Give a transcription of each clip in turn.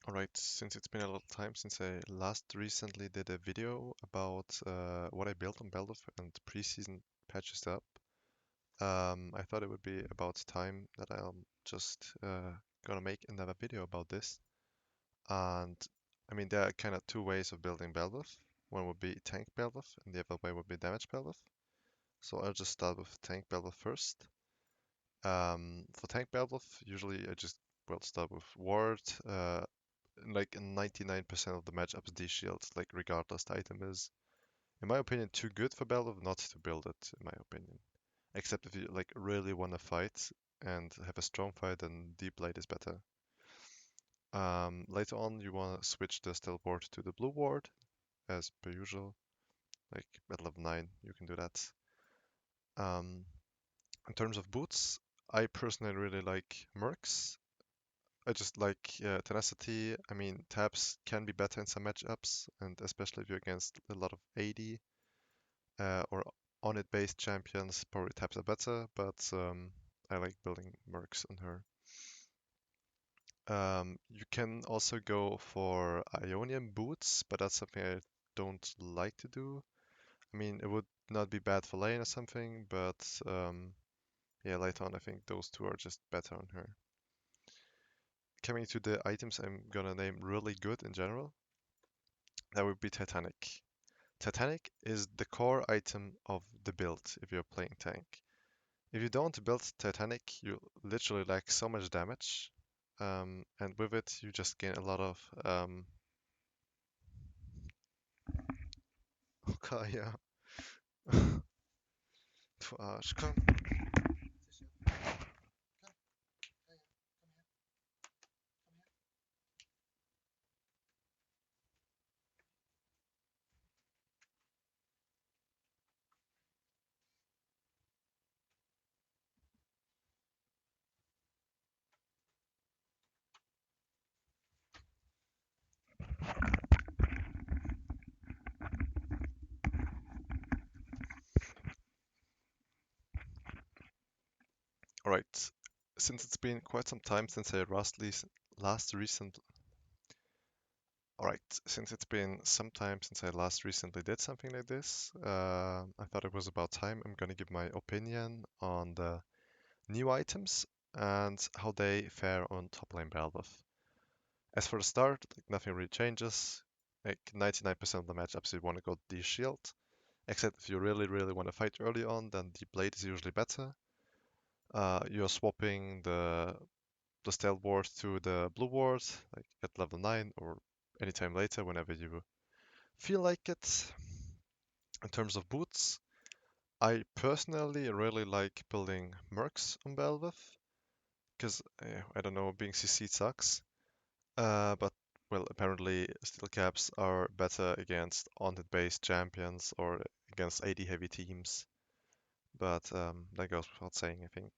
Alright, since it's been a little time since I last recently did a video about what I built on Bel'Veth and preseason patches up, I thought it would be about time that I'm just gonna make another video about this. And I mean, there are kind of two ways of building Bel'Veth. One would be tank Bel'Veth, and the other way would be damage Bel'Veth. So I'll just start with tank Bel'Veth first. For tank Bel'Veth, usually I just will start with ward, like 99% of the matchups D shields, like regardless the item is, in my opinion, too good for Bel'Veth not to build it, in my opinion. Except if you like really want to fight and have a strong fight, then deep blade is better. Later on, you want to switch the stealth ward to the blue ward, as per usual. Like at level 9, you can do that. Um, in terms of boots, I personally really like Mercs. I just like tenacity. I mean, tabs can be better in some matchups, and especially if you're against a lot of AD or on it based champions, probably tabs are better. But I like building mercs on her. You can also go for Ionian boots, but that's something I don't like to do. I mean, it would not be bad for lane or something, but yeah, later on, I think those two are just better on her. Coming to the items I'm gonna name really good in general, that would be Titanic. Titanic is the core item of the build if you're playing tank. If you don't build Titanic, you literally lack so much damage, and with it, you just gain a lot of. Okay, ja. Du Arsch, komm. Alright, since it's been quite some time since I last recent. Alright, since it's been some time since I last recently did something like this, I thought it was about time. I'm gonna give my opinion on the new items and how they fare on Toplane Bel'Veth. As for the start, like, nothing really changes. Like 99% of the matchups you want to go D shield, except if you really, really want to fight early on, then the blade is usually better. You're swapping the stealth ward to the blue ward, like at level 9 or anytime later, whenever you feel like it. In terms of boots, I personally really like building mercs on Bel'Veth, because I don't know, being CC sucks. But well, apparently steel caps are better against on-hit based champions or against AD heavy teams. But that goes without saying, I think.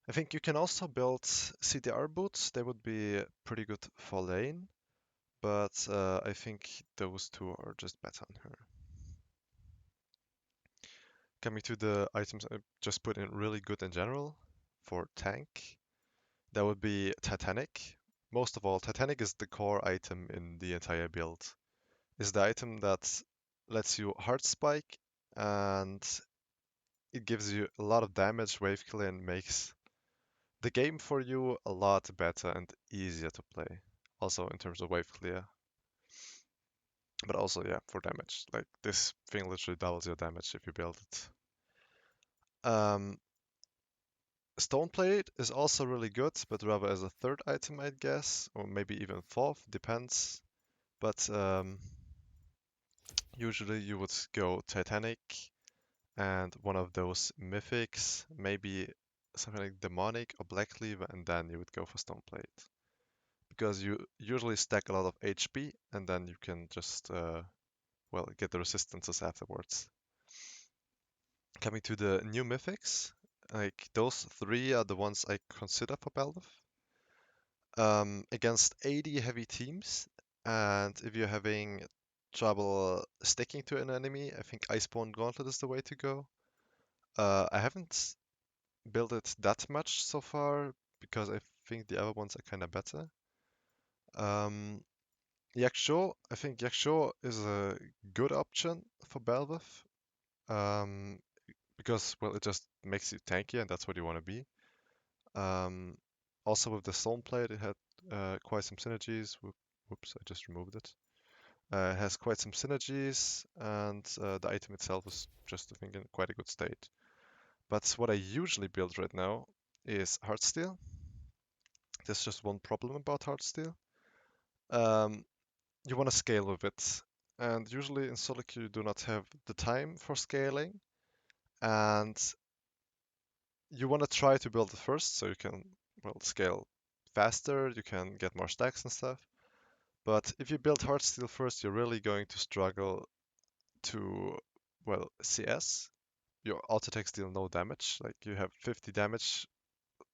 I think you can also build CDR boots. They would be pretty good for lane, but I think those two are just better on her. Coming to the items I just put in really good in general for tank, that would be Titanic. Most of all, Titanic is the core item in the entire build. Is the item that lets you hard spike and it gives you a lot of damage, wave clear, and makes the game for you a lot better and easier to play. Also in terms of wave clear, but also yeah for damage. Like this thing literally doubles your damage if you build it. Um, Stone plate is also really good, but rather as a third item, I'd guess, or maybe even fourth, depends. But usually you would go Titanic and one of those mythics, maybe something like Demonic or Black Cleaver, and then you would go for Stone Plate. Because you usually stack a lot of HP, and then you can just, well, get the resistances afterwards. Coming to the new mythics, like those three are the ones I consider for Bel'Veth. Against AD heavy teams, and if you're having trouble sticking to an enemy, I think Iceborne Gauntlet is the way to go. I haven't built it that much so far because I think the other ones are kind of better. Um, Yaksho, I think Yaksho is a good option for Bel'Veth, um, because well, it just makes you tanky, and that's what you want to be. Um, Also with the Stone Plate, it had quite some synergies. Whoops, I just removed it. It has quite some synergies, and the item itself is just, I think, in quite a good state. But what I usually build right now is Heartsteel. There's just one problem about Heartsteel. Um, you want to scale with it, and usually in solo queue you do not have the time for scaling, and you want to try to build it first so you can, well, scale faster, you can get more stacks and stuff. But if you build Heartsteel first, you're really going to struggle to, well, CS. Your auto attacks deal no damage. Like you have 50 damage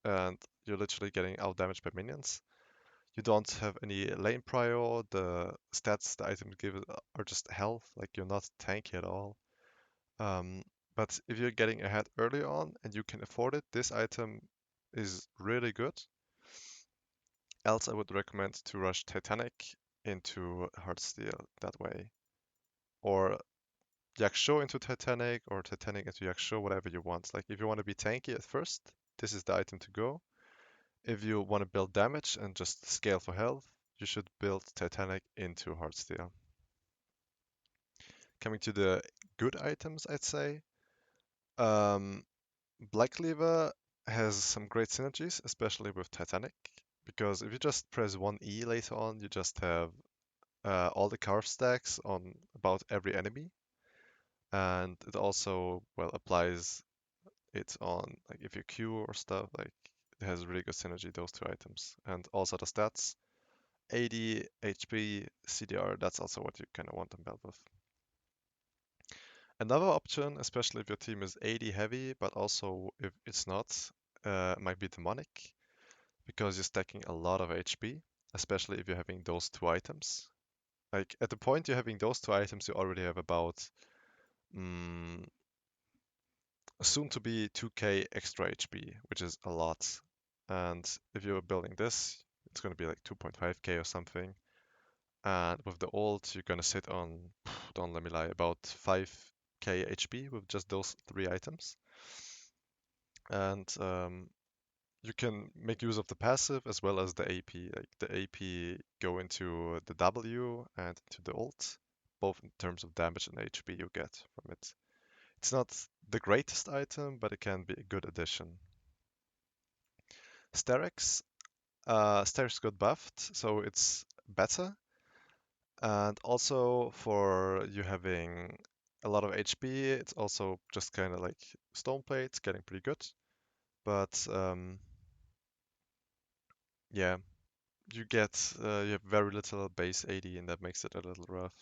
and you're literally getting out damaged by minions. You don't have any lane prior. The stats the item give are just health. Like you're not tanky at all. Um, but if you're getting ahead early on and you can afford it, this item is really good. Else, I would recommend to rush Titanic into Heartsteel that way, or Yaksho into Titanic, or Titanic into Yaksho, whatever you want. Like if you want to be tanky at first, this is the item to go. If you want to build damage and just scale for health, you should build Titanic into Heartsteel. Coming to the good items, I'd say. Um, Black Cleaver has some great synergies, especially with Titanic, because if you just press 1E later on, you just have all the carve stacks on about every enemy, and it also, well, applies it on, like, if you Q or stuff, like, it has really good synergy, those two items. And also the stats, 80, HP, CDR, that's also what you kind of want to build with. Another option, especially if your team is 80 heavy, but also if it's not, might be Demonic, because you're stacking a lot of HP, especially if you're having those two items. Like, at the point you're having those two items, you already have about mm, soon to be 2k extra HP, which is a lot. And if you're building this, it's going to be like 2.5k or something. And with the ult, you're going to sit on, don't let me lie, about 5k HP with just those three items. And you can make use of the passive as well as the AP. Like the AP go into the W and into the ult, both in terms of damage and HP you get from it. It's not the greatest item, but it can be a good addition. Sterex, Sterex got buffed, so it's better. And also for you having a lot of HP, it's also just kind of like Stone Plate, getting pretty good. But yeah, you have very little base 80, and that makes it a little rough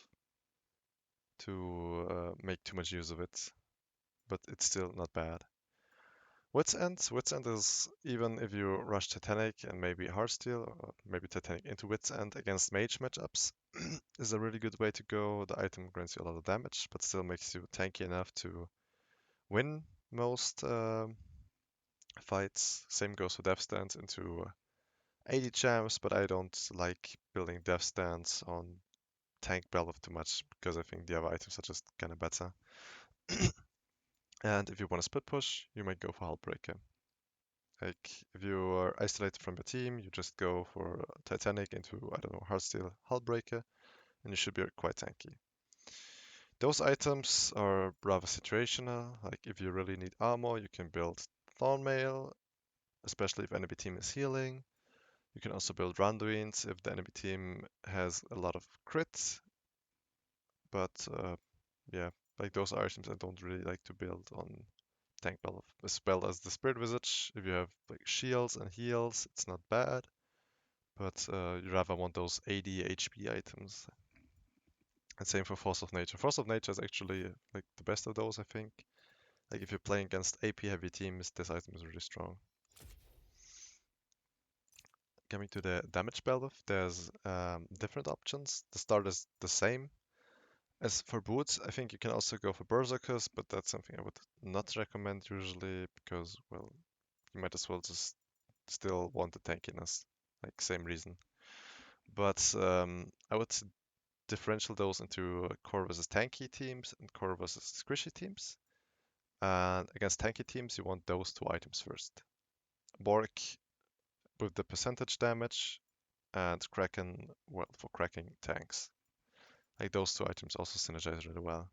to make too much use of it. But it's still not bad. Wits End is, even if you rush Titanic and maybe Heartsteel, or maybe Titanic into Wits End against mage matchups, is a really good way to go. The item grants you a lot of damage, but still makes you tanky enough to win most fights. Same goes for Death Stands into 80 champs, but I don't like building Death Stands on tank Bel'Veth too much because I think the other items are just kind of better. And if you want to split push, you might go for Hullbreaker. Like, if you are isolated from your team, you just go for Titanic into, I don't know, Heartsteel, Hullbreaker, and you should be quite tanky. Those items are rather situational. Like, if you really need armor, you can build Thornmail, especially if enemy team is healing. You can also build Randuins if the enemy team has a lot of crits. But yeah, like those are items I don't really like to build on tank Bel'Veth. As well as the Spirit Visage, if you have like shields and heals, it's not bad. But you rather want those 80 HP items. And same for Force of Nature. Force of Nature is actually like the best of those, I think. Like if you're playing against AP heavy teams, this item is really strong. Coming to the damage Bel'Veth, there's different options. The start is the same. As for boots, I think you can also go for Berserkers, but that's something I would not recommend usually because, well, you might as well just still want the tankiness. Like, same reason. But I would differential those into core versus tanky teams and core versus squishy teams. And against tanky teams, you want those two items first. Bork with the percentage damage, and Kraken, well, for cracking tanks. Like those two items also synergize really well.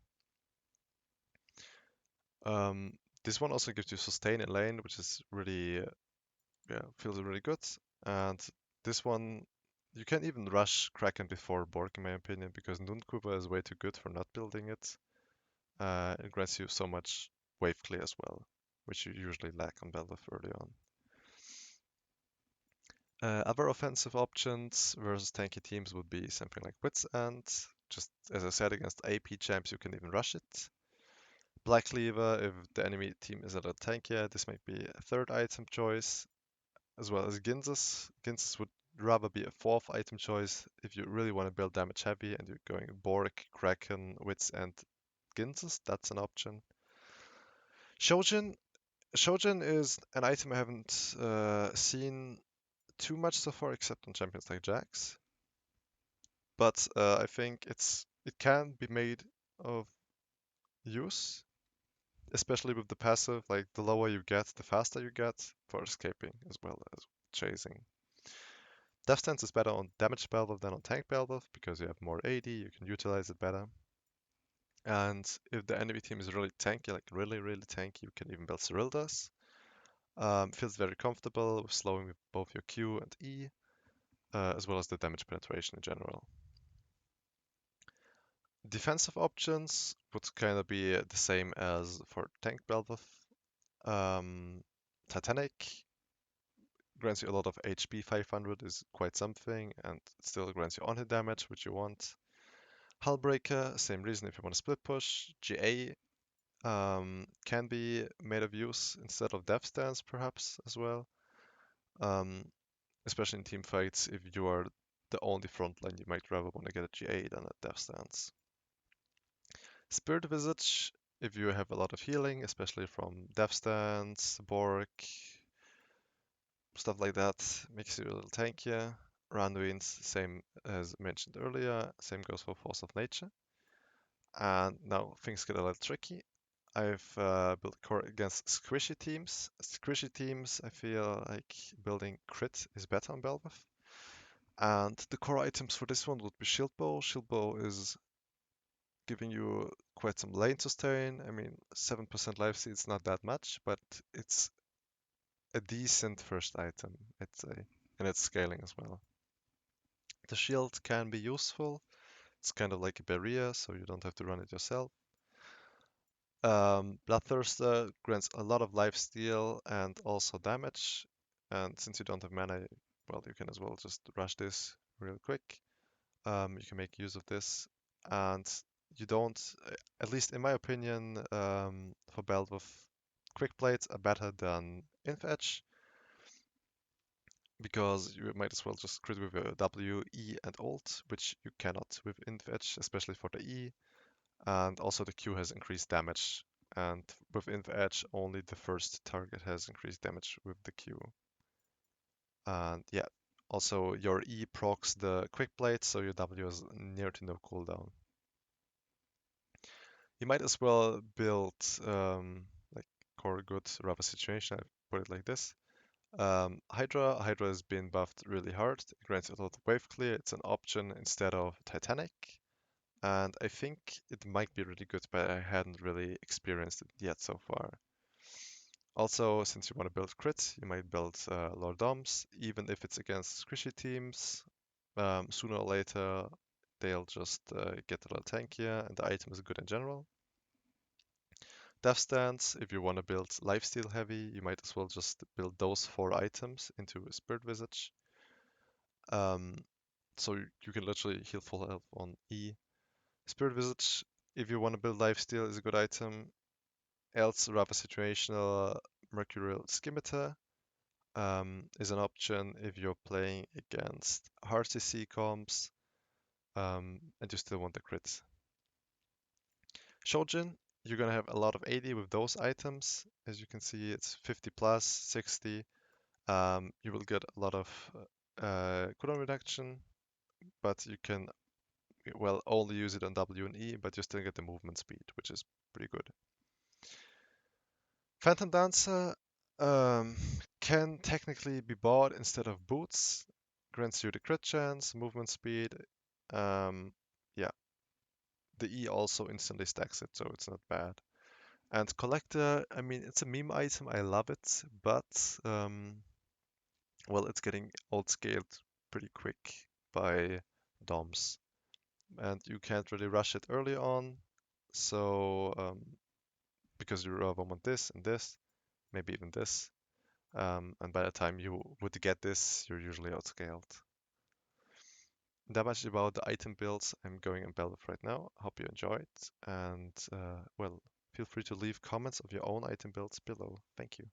Um, this one also gives you sustain in lane, which is really, yeah, feels really good. And this one, you can even rush Kraken before Bork, in my opinion, because Nunkuba is way too good for not building it. It grants you so much wave clear as well, which you usually lack on Bel'Veth early on. Other offensive options versus tanky teams would be something like Wits End. Just as I said, against AP champs, you can even rush it. Black Lever, if the enemy team is a little tankier, this might be a third item choice, as well as Ginzes. Ginzes would rather be a fourth item choice if you really want to build damage heavy and you're going Bork, Kraken, Wits, and Ginzes. That's an option. Shojin. Shojin is an item I haven't seen too much so far, except on champions like Jax. But I think it can be made of use, especially with the passive. Like the lower you get, the faster you get for escaping as well as chasing. Death Stance is better on damage Bel'Veth than on tank Bel'Veth because you have more AD, you can utilize it better. And if the enemy team is really tanky, like really tanky, you can even build Cyrildas. Feels very comfortable with slowing with both your Q and E, as well as the damage penetration in general. Defensive options would kind of be the same as for tank Bel'Veth. Titanic grants you a lot of HP, 500 is quite something, and it still grants you on-hit damage, which you want. Hullbreaker, same reason if you want to split push. GA can be made of use instead of Death Stance, perhaps, as well. Um, especially in team fights, if you are the only frontline, you might rather want to get a GA than a Death Stance. Spirit Visage, if you have a lot of healing, especially from Death Stance, Bork, stuff like that, makes you a little tankier. Randuin's, same as mentioned earlier, same goes for Force of Nature. And now things get a little tricky. I've built core against squishy teams. Squishy teams, I feel like building crit is better on Bel'Veth. And the core items for this one would be Shield Bow. Shield Bow is giving you quite some lane sustain. I mean, 7% life steal is not that much, but it's a decent first item, I'd say. And it's scaling as well. The shield can be useful. It's kind of like a barrier, so you don't have to run it yourself. Bloodthirster grants a lot of life steal and also damage. And since you don't have mana, well, you can as well just rush this real quick. You can make use of this. And you don't, at least in my opinion, for Bel'Veth, quick plates are better than Inf Edge because you might as well just crit with a W, E, and ult, which you cannot with Inf Edge, especially for the E. And also the Q has increased damage. And with Inf Edge, only the first target has increased damage with the Q. And yeah, also your E procs the quick blade, so your W has near to no cooldown. You might as well build like core good Rava situation. I put it like this. Hydra has been buffed really hard. It grants a lot of wave clear. It's an option instead of Titanic. And I think it might be really good, but I hadn't really experienced it yet so far. Also, since you want to build crits, you might build Lord Doms, even if it's against squishy teams. Sooner or later, they'll just get a little tankier, and the item is good in general. Death Stance, if you want to build lifesteal heavy, you might as well just build those 4 items into a Spirit Visage. So you can literally heal full health on E. Spirit Visage, if you want to build lifesteal, is a good item. Else, rather situational, Mercurial Scimitar is an option if you're playing against hard CC comps and you still want the crits. Shojin, you're gonna have a lot of AD with those items. As you can see, it's 50 plus, 60. You will get a lot of cooldown reduction, but you can, well, only use it on W and E, but you still get the movement speed, which is pretty good. Phantom Dancer um, can technically be bought instead of boots. Grants you the crit chance, movement speed. Yeah, the E also instantly stacks it, so it's not bad. And Collector, I mean, it's a meme item. I love it, but well, it's getting old scaled pretty quick by DOMs, and you can't really rush it early on. So because you rather want this and this, maybe even this. And by the time you would get this, you're usually outscaled. That much about the item builds I'm going in Bel'Veth right now. Hope you enjoyed, and well, feel free to leave comments of your own item builds below. Thank you.